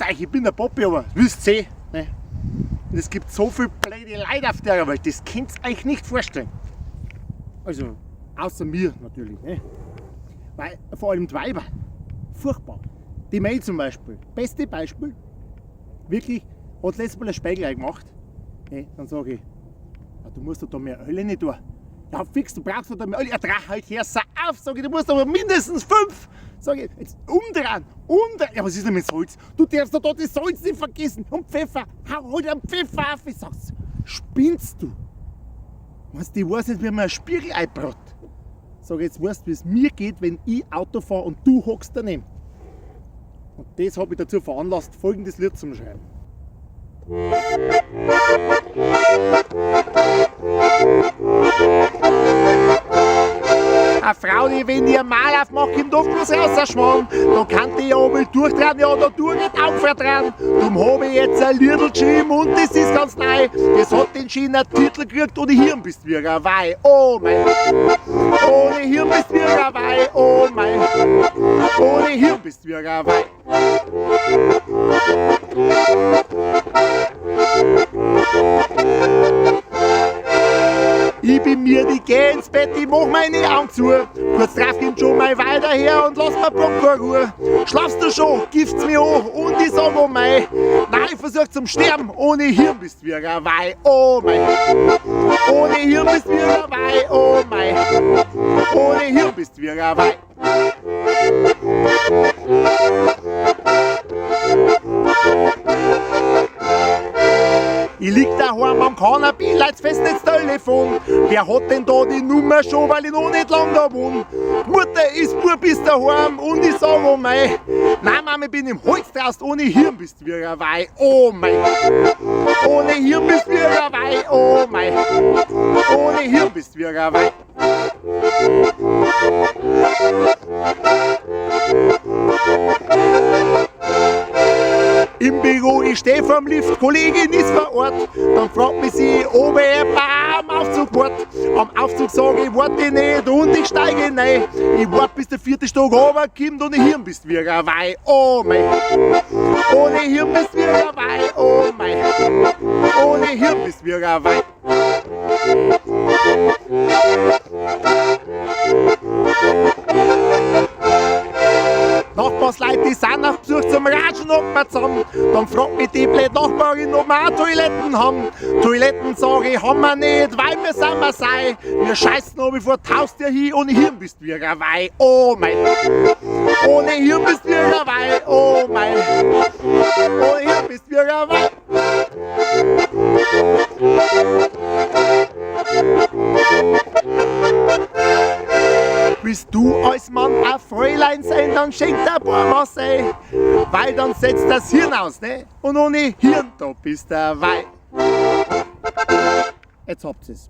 euch, ich bin der Popi, aber wisst ihr, ne? Und es gibt so viele blöde Leute auf der Welt, das könnt ihr euch nicht vorstellen. Also, außer mir natürlich, ne? Weil, vor allem die Weiber, furchtbar. Die Mail zum Beispiel, beste Beispiel, wirklich, hat letztes Mal ein Spiegel gemacht. Ne? Dann sage ich, ja, du musst da mehr Öl nicht tun. Ja, fix, du brauchst da mehr Öl. Ja, dreh halt her, sei auf, sage ich, du musst aber mindestens 5. Sage ich, jetzt umdrehen. Ja, was ist denn mit Salz? Du darfst da das Salz nicht vergessen. Und Pfeffer, hau halt einen Pfeffer auf. Ich sag's, spinnst du? Weißt du, ich weiß nicht, wie man ein Spiegel einbrät. Sag jetzt, weißt du, wie es mir geht, wenn ich Auto fahre und du hockst daneben. Und das habe ich dazu veranlasst, folgendes Lied zu schreiben. Eine Frau, die wenn ihr Mal aufmacht, kommt oft bloß raus ein Schmarrn. Da kann die ja oben durchdrehen, ja da tu nicht aufverdrehen. Darum habe ich jetzt ein Liedl geschrieben und das ist ganz neu. Das hat den schönen Titel gekriegt, ohne Hirn bist wie ein Weih. Oh mein, ohne Hirn bist wie ein Weih. Oh mein, ohne Hirn bist wie ein Weih. Ich bin mir, ich geh ins Bett, ich mach meine Augen zu. Kurz drauf kommt schon mal weiter her und lass mir Bock vor Ruhe. Schlafst du schon, gift's mir an und ich sag oh mei. Nein, ich versuch zum Sterben, ohne Hirn bist wie ein Weih. Oh mei, ohne Hirn bist wie ein Weih. Oh mei, ohne Hirn bist wie ein Weih. Ich lieg daheim am Cannabis, Leute fest ins Telefon. Wer hat denn da die Nummer schon, weil ich noch nicht lang da wohn? Mutter ist Bub, ist daheim und ich sag oh mei. Nein Mama, ich bin im Holz draust, ohne Hirn bist wie ein Weih. Oh mei, ohne Hirn bist wie ein Weih. Oh mei, ohne Hirn bist wie ein Weih. Im Büro, ich steh vorm Lift, Kollegin ist vor Ort. Dann fragt mich sie, ob er am Aufzug wart. Am Aufzug sag ich, warte nicht und ich steige rein. Ich wart bis der 4. Stock runterkommt, ohne Hirn bist wie ein Weih. Oh mei, ohne Hirn bist wie ein Weih. Oh mei, ohne Hirn bist wie ein Weih. Nachbarsleute, die sind auf Besuch zum Ratschen und wir zusammen. Dann fragt mich die blöde Nachbarin, ob wir auch Toiletten haben. Toiletten sag ich, haben wir nicht, weil wir sind wir sei. Wir scheißen ob ich vor Taust dir hin, ohne Hirn bist wie ein Weih. Oh mein, ohne Hirn bist wie ein Weih. Oh mein, ohne Hirn bist wie ein Weih. Willst du als Mann ein Fräulein sein, dann schenkt ein paar was ein. Weil dann setzt das Hirn aus, ne? Und ohne Hirn, da bist du ein Weih. Jetzt habt ihr's.